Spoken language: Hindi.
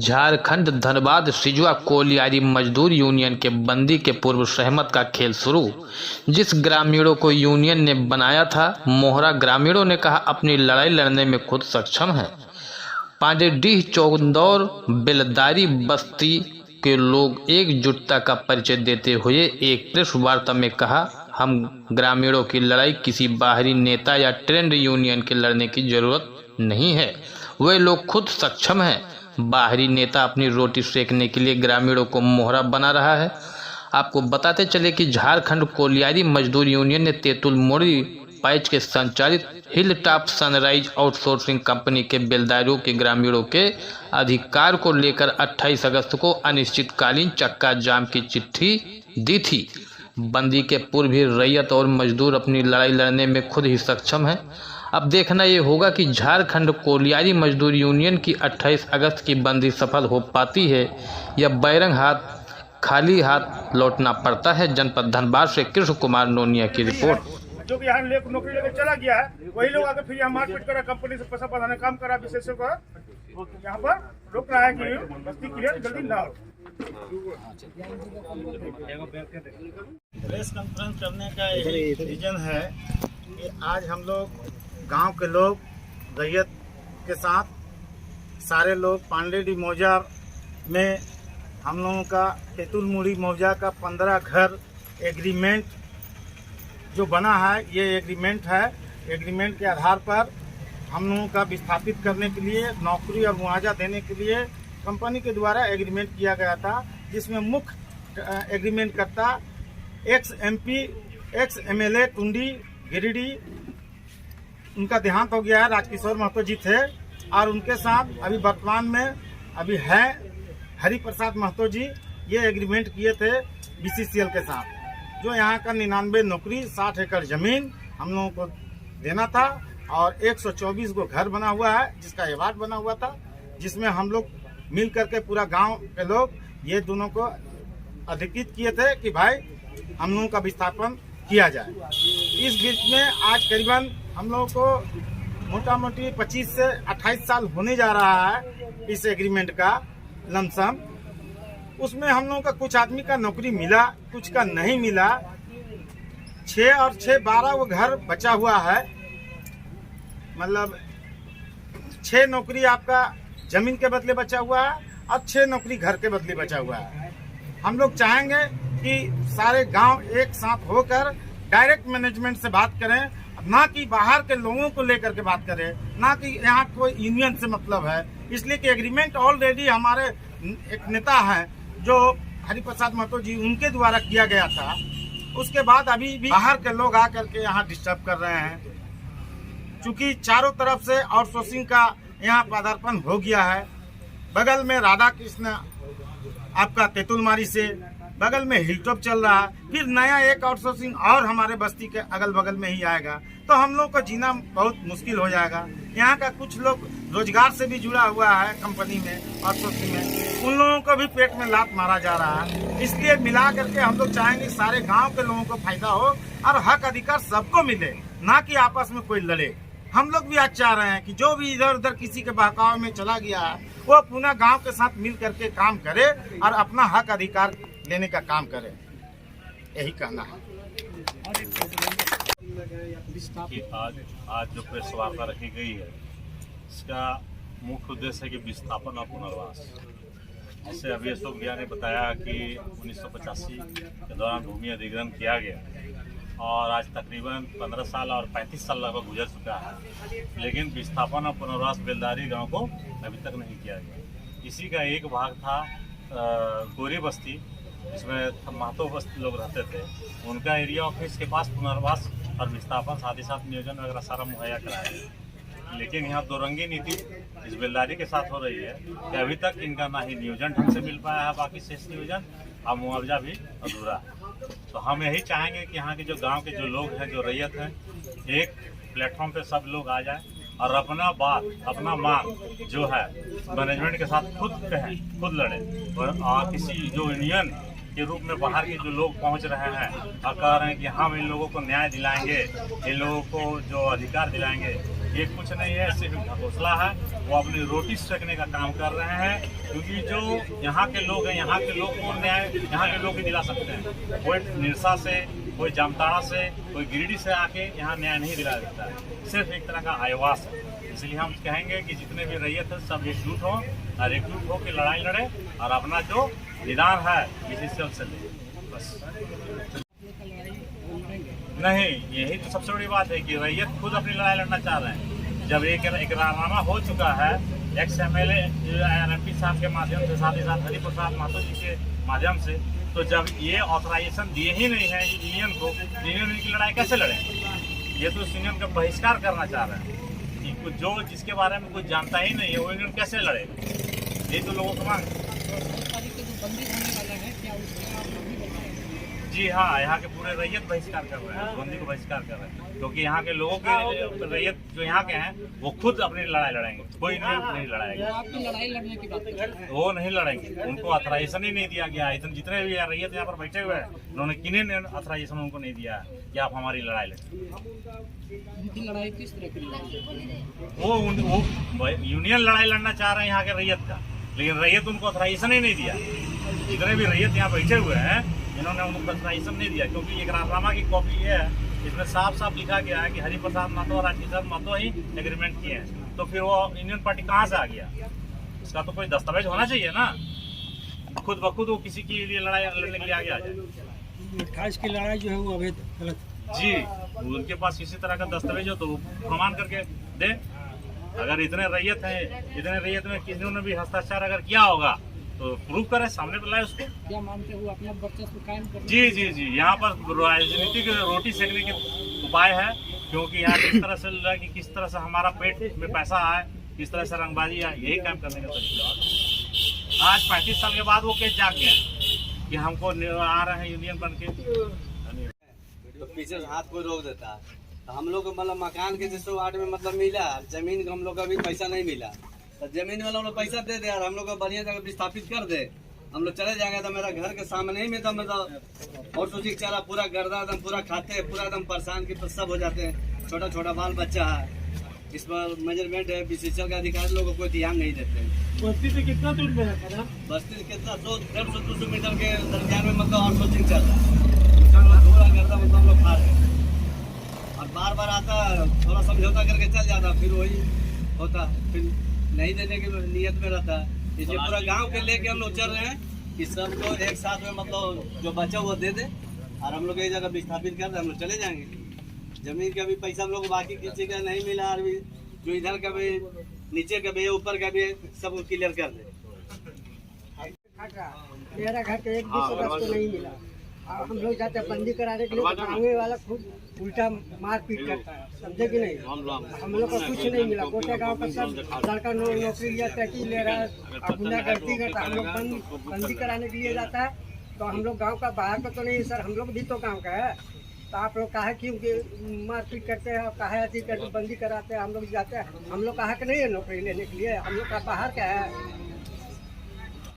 झारखंड धनबाद सिजुआ कोलियारी मजदूर यूनियन के बंदी के पूर्व सहमत का खेल शुरू। जिस ग्रामीणों को यूनियन ने बनाया था, मोहरा ग्रामीणों ने कहा अपनी लड़ाई लड़ने में खुद सक्षम है। पांडेडीह चौंदौर बेलदारी बस्ती के लोग एकजुटता का परिचय देते हुए एक प्रेस वार्ता में कहा, हम ग्रामीणों की लड़ाई किसी बाहरी नेता या ट्रेंड यूनियन के लड़ने की जरूरत नहीं है, वे लोग खुद सक्षम हैं। बाहरी नेता अपनी रोटी सेकने के लिए ग्रामीणों को मोहरा बना रहा है। आपको बताते चले कि झारखंड कोलियारी मजदूर यूनियन ने तेतुल मोड़ी पैच के संचालित hill top sunrise outsourcing company के बेलदारियों के ग्रामीणों के अधिकार को लेकर 28 अगस्त को अनिश्चितकालीन चक्का जाम की चिट्ठी दी थी। बंदी के पूर्व भी रैयत और मजदूर अपनी लड़ाई लड़ने में खुद ही सक्षम है। अब देखना ये होगा कि झारखंड कोलियारी मजदूर यूनियन की 28 अगस्त की बंदी सफल हो पाती है या बैरंग हाथ खाली हाथ लौटना पड़ता है। जनपद धनबाद से कृष्ण कुमार नोनिया की रिपोर्ट। जो कि यहाँ नौकरी लेकर चला गया है, वही लोग आकर फिर यहाँ मारपीट करा, कंपनी से पैसा बढ़ाने काम करा, विशेषज्ञ को यहाँ पर रोक रहा है कि बस्ती क्लियर जल्दी ना हो। प्रेस कॉन्फ्रेंस करने का यही रीजन है कि आज हम लोग गांव के लोग रैयत के साथ सारे लोग पांडेडी मौजा में हम लोगों का तेतुल मुड़ी मौजा का 15 घर एग्रीमेंट जो बना है, ये एग्रीमेंट है। एग्रीमेंट के आधार पर हम लोगों का विस्थापित करने के लिए नौकरी और मुआवजा देने के लिए कंपनी के द्वारा एग्रीमेंट किया गया था, जिसमें मुख्य एग्रीमेंट करता x MP x MLA Tundi Giridih, उनका देहांत हो गया है, राजकिशोर महतो जी थे, और उनके साथ अभी वर्तमान में अभी है हरि प्रसाद महतो जी। ये एग्रीमेंट किए थे BCCL के साथ, जो यहाँ का 99 नौकरी 60 एकड़ जमीन हम लोगों को देना था, और 124 को घर बना हुआ है, जिसका एवार्ड बना हुआ था, जिसमें हम लोग मिल करके पूरा गांव के लोग ये दोनों को अधिकृत किए थे कि भाई हम लोगों का विस्थापन किया जाए। इस बीच में आज करीबन हम लोगों को मोटा मोटी 25 से 28 साल होने जा रहा है इस एग्रीमेंट का लमसम। उसमें हम लोगों का कुछ आदमी का नौकरी मिला, कुछ का नहीं मिला। 6 और 6 12 वो घर बचा हुआ है, मतलब 6 नौकरी आपका जमीन के बदले बचा हुआ है और 6 नौकरी घर के बदले बचा हुआ है। हम लोग चाहेंगे कि सारे गांव एक साथ होकर डायरेक्ट मैनेजमेंट से बात करें, ना कि बाहर के लोगों को लेकर के बात करें, ना कि यहाँ कोई यूनियन से मतलब है। इसलिए कि एग्रीमेंट ऑलरेडी हमारे एक नेता हैं जो हरि प्रसाद महतो जी, उनके द्वारा किया गया था। उसके बाद अभी भी बाहर के लोग आकर के यहाँ डिस्टर्ब कर रहे हैं, क्योंकि चारों तरफ से आउटसोर्सिंग का यहाँ पदार्पण हो गया है। बगल में राधा कृष्ण आपका तेतुलमारी से, बगल में हिलटॉप चल रहा है, फिर नया एक आउटसोर्सिंग और हमारे बस्ती के अगल बगल में ही आएगा, तो हम लोग को जीना बहुत मुश्किल हो जाएगा। यहाँ का कुछ लोग रोजगार से भी जुड़ा हुआ है कंपनी में, आउटसोर्सिंग में, उन लोगों को भी पेट में लात मारा जा रहा है। इसलिए मिला करके हम लोग चाहेंगे सारे गाँव के लोगों को फायदा हो और हक अधिकार सबको मिले, ना कि आपस में कोई लड़े। हम लोग भी आज चाह रहे हैं कि जो भी इधर उधर किसी के बहकाव में चला गया है, वो पुनः गांव के साथ मिल करके काम करे और अपना हक अधिकार लेने का काम करे, यही कहना है। कि आज जो प्रेस वार्ता रखी गई है, इसका मुख्य उद्देश्य है कि विस्थापन और पुनर्वास। जैसे अभी अशोक भैया ने बताया कि 1985 के दौरान भूमि अधिग्रहण किया गया और आज तकरीबन 15 साल और 35 साल लगभग गुजर चुका है, लेकिन विस्थापन और पुनर्वास बेलदारी गांव को अभी तक नहीं किया गया। इसी का एक भाग था गोरी बस्ती, जिसमें महतो बस्ती लोग रहते थे, उनका एरिया ऑफिस के पास पुनर्वास और विस्थापन साथ ही साथ नियोजन वगैरह सारा मुहैया कराया। लेकिन यहाँ दोरंगी नीति इस बेलदारी के साथ हो रही है कि अभी तक इनका ना ही नियोजन ढंग से मिल पाया है, बाकी शेष नियोजन और मुआवजा भी अधूरा है। तो हम यही चाहेंगे कि यहाँ के जो गांव के जो लोग हैं, जो रैयत हैं, एक प्लेटफॉर्म पे सब लोग आ जाएं और अपना बात, अपना मांग जो है मैनेजमेंट के साथ खुद कहें, खुद लड़ें। और किसी जो यूनियन के रूप में बाहर के जो लोग पहुंच रहे हैं और कह रहे हैं कि हम इन लोगों को न्याय दिलाएंगे, इन लोगों को जो अधिकार दिलाएंगे, ये कुछ नहीं है, सिर्फ घोंसला है। वो अपनी रोटी सेकने का काम कर रहे हैं, क्योंकि जो यहाँ के लोग हैं, यहाँ के लोग को न्याय यहाँ के लोग ही दिला सकते हैं। कोई निरसा से, कोई जामताड़ा से, कोई गिरिडीह से आके यहाँ न्याय नहीं दिला देता है। सिर्फ एक तरह का आयवास है। इसलिए हम कहेंगे कि जितने भी रैयत है सब एकजुट हो और एकजुट हो के लड़ाई लड़े और अपना जो निदान है इसी से ले। बस नहीं, यही तो सबसे बड़ी बात है कि रैयत खुद अपनी लड़ाई लड़ना चाह रहे हैं। जब एक इकरारनामा हो चुका है एक्स MLA MP साहब के माध्यम से, साथ ही साथ हरिप्रसाद महतो जी के माध्यम से, तो जब ये ऑथराइजेशन दिए ही नहीं है यूनियन को, यूनियन की लड़ाई कैसे लड़ेंगे? ये तो यूनियन का बहिष्कार करना चाह रहे हैं कि कुछ जो जिसके बारे में कुछ जानता ही नहीं है वो यूनियन कैसे लड़ेगा? यही तो लोगों को मांग। जी हाँ, यहाँ के पूरे रैयत बहिष्कार कर रहे हैं, बंदी को बहिष्कार कर रहे हैं, क्योंकि यहाँ के लोगों के रैयत जो यहाँ के हैं वो खुद अपनी लड़ाई लड़ेंगे, कोई नहीं लड़ाएगा। आपकी लड़ाई लड़ने की बात कर रहे हैं। वो नहीं लड़ेंगे, उनको ऑथराइजेशन ही नहीं दिया गया है। इतने जितने भी रैयत यहाँ पर बैठे हुए हैं, उन्होंने किन्हीं ने ऑथराइजेशन उनको नहीं दिया है कि आप हमारी लड़ाई लड़ें। उनकी लड़ाई किस तरह की लड़ाई? वो यूनियन लड़ाई लड़ना चाह रहे हैं यहाँ के रैयत का, लेकिन रैयत उनको ऑथराइजेशन ही नहीं दिया। जितने भी रैयत यहाँ बैठे हुए हैं इन्होंने उनको ऑथराइजेशन नहीं दिया, क्योंकि इकरारनामा की कॉपी ये है, इसमें साफ साफ लिखा गया है कि हरिप्रसाद महतो और राजकिशोर महतो ही एग्रीमेंट किए हैं। तो फिर वो यूनियन पार्टी कहाँ से आ गया? इसका तो कोई दस्तावेज होना चाहिए ना। खुद ब खुद वो किसी के लिए लड़ाई लड़ने के लिए आगे आ जाए। 28 की लड़ाई जो है वो अवैध गलत। जी, उनके पास किसी तरह का दस्तावेज हो तो वो प्रमाण करके दे। अगर इतने रैयत हैं, इतने रैयत में किसी ने भी हस्ताक्षर अगर किया होगा तो प्रूव करे, सामने पे लाए उसको। क्या मानते हो अपना वर्चस्व कायम करने? जी जी जी, यहाँ पर राजनीतिक रोटी सेकने के उपाय है, क्योंकि यहाँ किस तरह से लगा कि किस तरह से हमारा पेट में पैसा आए, किस तरह से रंगबाजी आए, यही काम करने का तरीका। आज 35 साल के बाद वो केस जाग गया कि हमको आ रहे हैं यूनियन बन के, तो पीछे से हाथ को रोक देता है। तो हम लोग को मतलब मकान के जिस वार्ड में मतलब मिला, जमीन का हम लोग का भी पैसा नहीं मिला, तो जमीन वाला लोग पैसा दे दे यार, हम लोग को बढ़िया जगह विस्थापित कर दे, हम लोग चले जाएंगे। तो मेरा घर के सामने ही में तो मतलब और सोची चारा पूरा गर्दा एकदम पूरा खाते हैं, पूरा एकदम परेशान की सब हो जाते हैं। छोटा छोटा बाल बच्चा है, इस पर मेजरमेंट है, BCCL के अधिकारी लोगों को कोई ध्यान नहीं देते। बस्ती से कितना दूर में रहता है? बस्ती से कितना 100-150-200 मीटर के दरमियान में मतलब और कोचिंग चल रहा है। पूरा गर्दा मतलब हम लोग खा रहे हैं और बार बार आता, थोड़ा समझौता करके चल जाता, फिर वही होता, फिर नहीं देने की नियत में रहता है। इसलिए पूरा गांव के लेके हम लोग चल रहे हैं कि सबको एक साथ में मतलब जो बचा वो दे दे और हम लोग एक जगह विस्थापित कर दे, हम लोग चले जाएंगे। जमीन का भी पैसा हम लोग बाकी किसी का नहीं मिला, और भी जो इधर का भी, नीचे का भी, ऊपर का भी, सब क्लियर कर दे। मेरा घर के एक भी सदस्य को नहीं मिला। हम लोग जाते हैं बंदी कराने के लिए, तो सामने वाला खूब उल्टा मारपीट करता है, समझे कि नहीं? हम लोग को कुछ नहीं मिला। गोटे गांव का सब लड़का नौकरी लिया, टैक्सी ले रहा है और गुंडागर्दी करता है। हम लोग बंदी कराने के लिए जाता है, तो हम लोग गांव का बाहर का तो नहीं सर, हम लोग भी तो गांव का है। तो आप लोग कहा क्योंकि मारपीट करते हैं, कहा अति करके बंदी कराते हैं, हम लोग जाते हैं। हम लोग कहा कि नहीं है नौकरी लेने के लिए, हम लोग का बाहर का है।